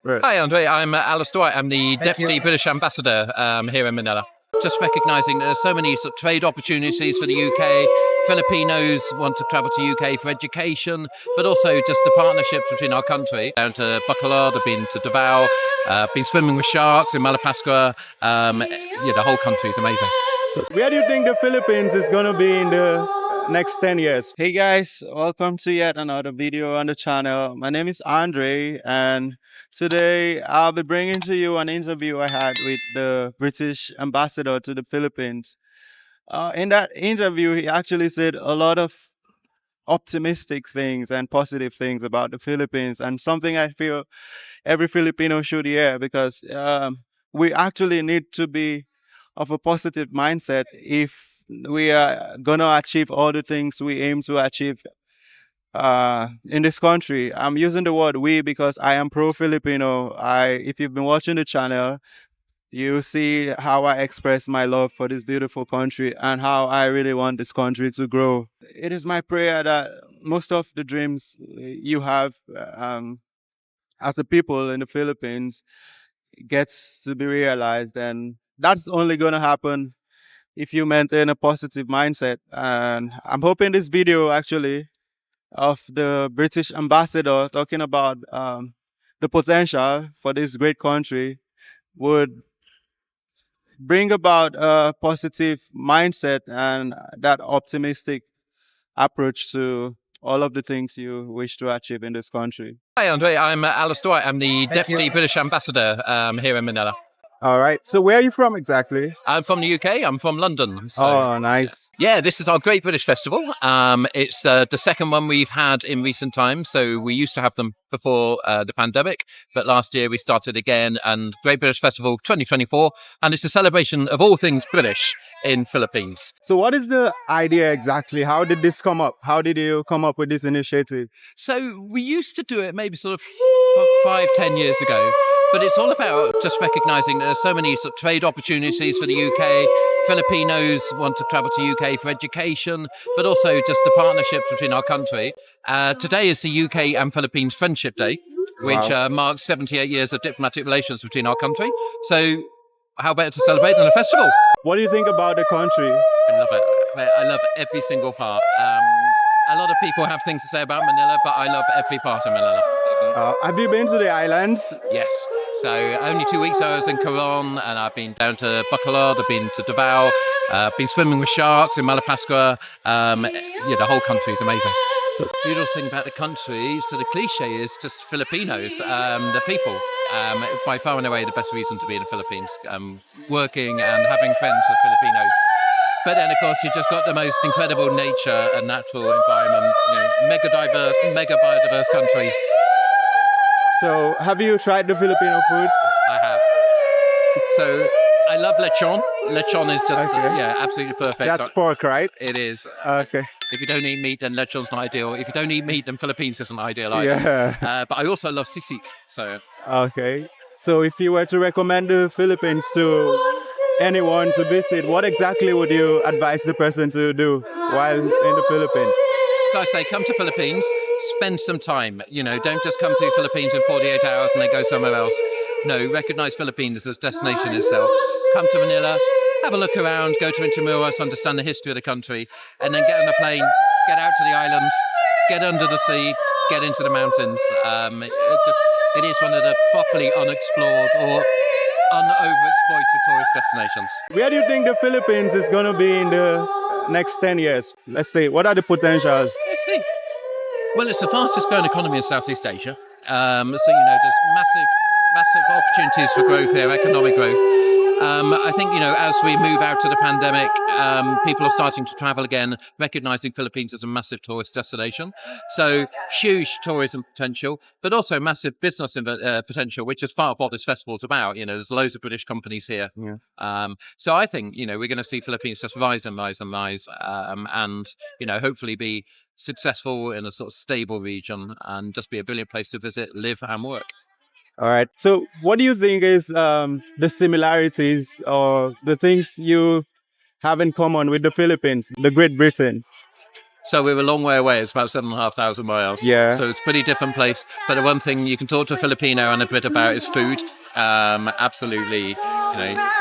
Right. Hi, Andre. I'm Alistair White. I'm the Deputy British Ambassador here in Manila. Just recognising there's so many sort of trade opportunities for the UK. Filipinos want to travel to UK for education, but also just the partnerships between our country. Down to Bacolod, I've been to Davao, been swimming with sharks in Malapascua. The whole country is amazing. Where do you think the Philippines is going to be in the next 10 years? Hey guys, welcome to yet another video on the channel. My name is Andre, and today I'll be bringing to you an interview I had with the British ambassador to the Philippines. In that interview, he actually said a lot of optimistic things and positive things about the Philippines, and something I feel every Filipino should hear, because we actually need to be of a positive mindset if we are gonna achieve all the things we aim to achieve in this country. I'm using the word we because I am pro-Filipino. If you've been watching the channel, you see how I express my love for this beautiful country and how I really want this country to grow. It is my prayer that most of the dreams you have as a people in the Philippines gets to be realized, and that's only gonna happen if you maintain a positive mindset. And I'm hoping this video actually of the British ambassador talking about the potential for this great country would bring about a positive mindset and that optimistic approach to all of the things you wish to achieve in this country. Hi, Andre. I'm Alistair White. I'm the Deputy British Ambassador here in Manila. All right. So where are you from exactly? I'm from the UK. I'm from London. So, Oh, nice. yeah, this is our Great British Festival. It's the second one we've had in recent times. So we used to have them before the pandemic, but last year we started again, and Great British Festival 2024. And it's a celebration of all things British in Philippines. So what is the idea exactly? How did this come up? How did you come up with this initiative? So we used to do it maybe sort of 5-10 years ago. But it's all about just recognising there's so many sort of trade opportunities for the UK. Filipinos want to travel to UK for education, but also just the partnerships between our country. Today is the UK and Philippines Friendship Day, which marks 78 years of diplomatic relations between our country. So how better to celebrate than a festival? What do you think about the country? I love it. I love every single part. A lot of people have things to say about Manila, but I love every part of Manila. Have you been to the islands? Yes. So only 2 weeks I was in Coron, and I've been down to Bacolod, I've been to Davao, been swimming with sharks in Malapascua. The whole country is amazing. The beautiful thing about the country, so the cliche is just Filipinos, the people. By far and away the best reason to be in the Philippines, working and having friends with Filipinos. But then, of course, you've just got the most incredible nature and natural environment, mega diverse, mega biodiverse country. So have you tried the Filipino food? I have. So I love lechon. Lechon is just, absolutely perfect. That's pork, right? It is. Okay. If you don't eat meat, then lechon's not ideal. If you don't eat meat, then Philippines isn't ideal either. Yeah. But I also love sisig. So. Okay. So if you were to recommend the Philippines to anyone to visit, what exactly would you advise the person to do while in the Philippines? So I say, come to Philippines, spend some time. Don't just come through Philippines in 48 hours and then go somewhere else. No, recognize Philippines as a destination itself. Come to Manila, have a look around, go to Intramuros, understand the history of the country, and then get on a plane, get out to the islands, get under the sea, get into the mountains. It is one of the properly unexplored or overexploited tourist destinations. Where do you think the Philippines is going to be in the next 10 years? Let's say, what are the potentials? Let's see. Well, it's the fastest growing economy in Southeast Asia. There's massive opportunities for growth here, economic growth. I think, as we move out of the pandemic, people are starting to travel again, recognizing Philippines as a massive tourist destination. So huge tourism potential, but also massive business potential, which is part of what this festival is about. There's loads of British companies here. Yeah. So I think, we're going to see Philippines just rise and rise and rise, and, hopefully be successful in a sort of stable region and just be a brilliant place to visit, live and work. All right. So what do you think is the similarities or the things you have in common with the Philippines, the Great Britain? So we're a long way away. It's about 7,500 miles. Yeah. So it's a pretty different place. But the one thing you can talk to a Filipino and a Brit about is food. Absolutely.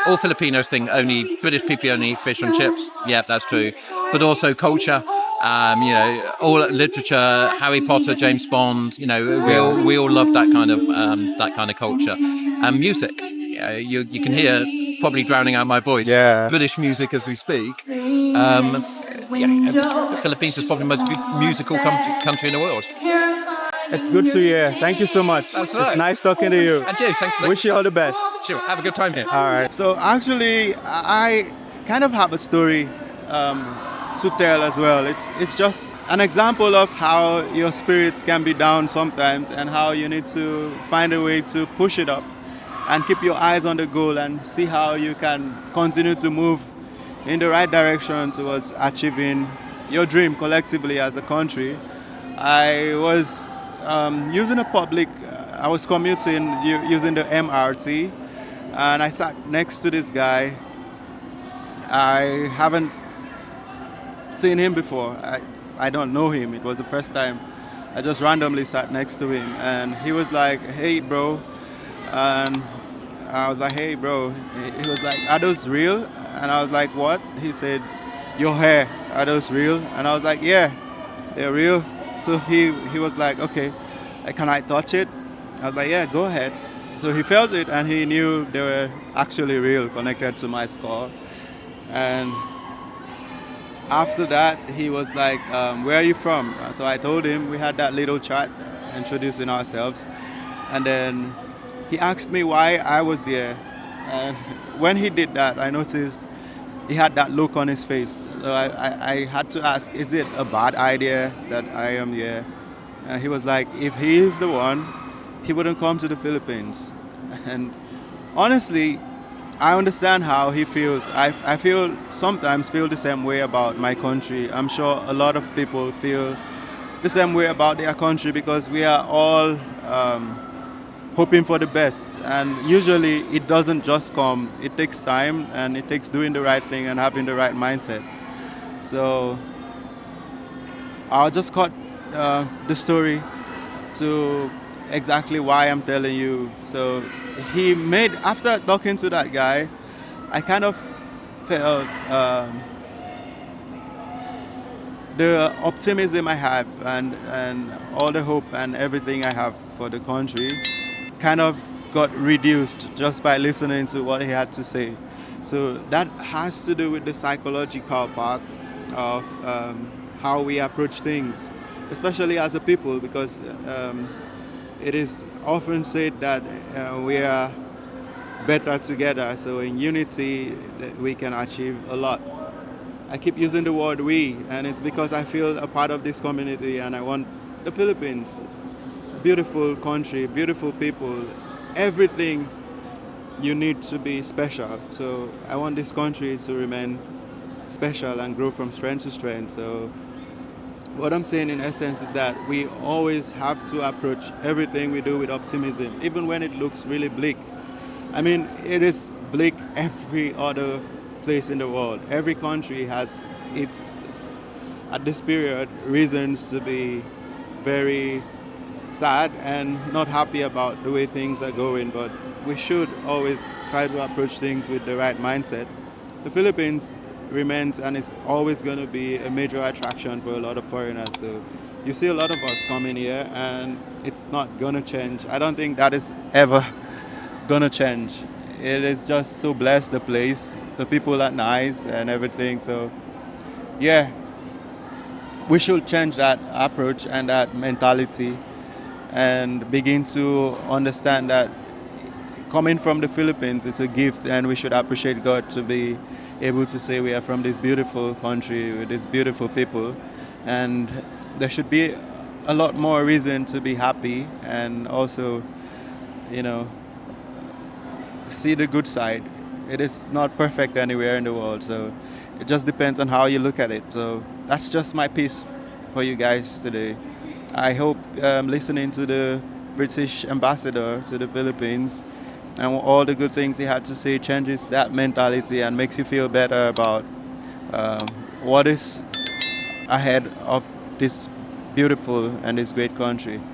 All Filipinos think only British people only eat fish and chips. Yeah, that's true. But also culture. All literature, Harry Potter, James Bond. We all love that kind of culture, and music. You can hear probably drowning out my voice. Yeah. British music as we speak. The Philippines is probably the most musical country in the world. It's good to hear. Thank you so much. That's It's right. nice talking to you. And you, thanks. Wish you all the best. Sure. Have a good time here. All right. So actually, I kind of have a story to tell as well. It's just an example of how your spirits can be down sometimes and how you need to find a way to push it up and keep your eyes on the goal and see how you can continue to move in the right direction towards achieving your dream collectively as a country. I was using I was commuting using the MRT, and I sat next to this guy. I haven't seen him before. I don't know him. It was the first time. I just randomly sat next to him, and he was like, "Hey, bro," and I was like, "Hey, bro." He was like, "Are those real?" And I was like, "What?" He said, "Your hair, are those real?" And I was like, "Yeah, they're real." So he was like, "Okay, can I touch it?" I was like, "Yeah, go ahead." So he felt it, and he knew they were actually real, connected to my skull. And after that, he was like, "Where are you from?" So I told him. We had that little chat, introducing ourselves. And then he asked me why I was here. And when he did that, I noticed he had that look on his face. So I had to ask, is it a bad idea that I am here? And he was like, if he is the one, he wouldn't come to the Philippines. And honestly, I understand how he feels. I sometimes feel the same way about my country. I'm sure a lot of people feel the same way about their country because we are all hoping for the best. And usually it doesn't just come. It takes time, and it takes doing the right thing and having the right mindset. So I'll just cut the story to exactly why I'm telling you. So after talking to that guy, I kind of felt the optimism I have and all the hope and everything I have for the country kind of got reduced just by listening to what he had to say. So that has to do with the psychological part of how we approach things, especially as a people, because it is often said that we are better together. So in unity, we can achieve a lot. I keep using the word we, and it's because I feel a part of this community, and I want the Philippines, beautiful country, beautiful people, everything you need to be special. So I want this country to remain special and grow from strength to strength. So what I'm saying in essence is that we always have to approach everything we do with optimism, even when it looks really bleak. I mean, it is bleak every other place in the world. Every country has its, at this period, reasons to be very sad and not happy about the way things are going, but we should always try to approach things with the right mindset. The Philippines remains and is always going to be a major attraction for a lot of foreigners. So you see a lot of us coming here, and it's not going to change. I don't think that is ever going to change. It is just so blessed, the place, the people are nice and everything. So yeah, we should change that approach and that mentality and begin to understand that coming from the Philippines is a gift, and we should appreciate God to be able to say we are from this beautiful country with these beautiful people, and there should be a lot more reason to be happy and also, see the good side. It is not perfect anywhere in the world, so it just depends on how you look at it. So that's just my piece for you guys today. I hope listening to the British ambassador to the Philippines and all the good things he had to say changes that mentality and makes you feel better about what is ahead of this beautiful and this great country.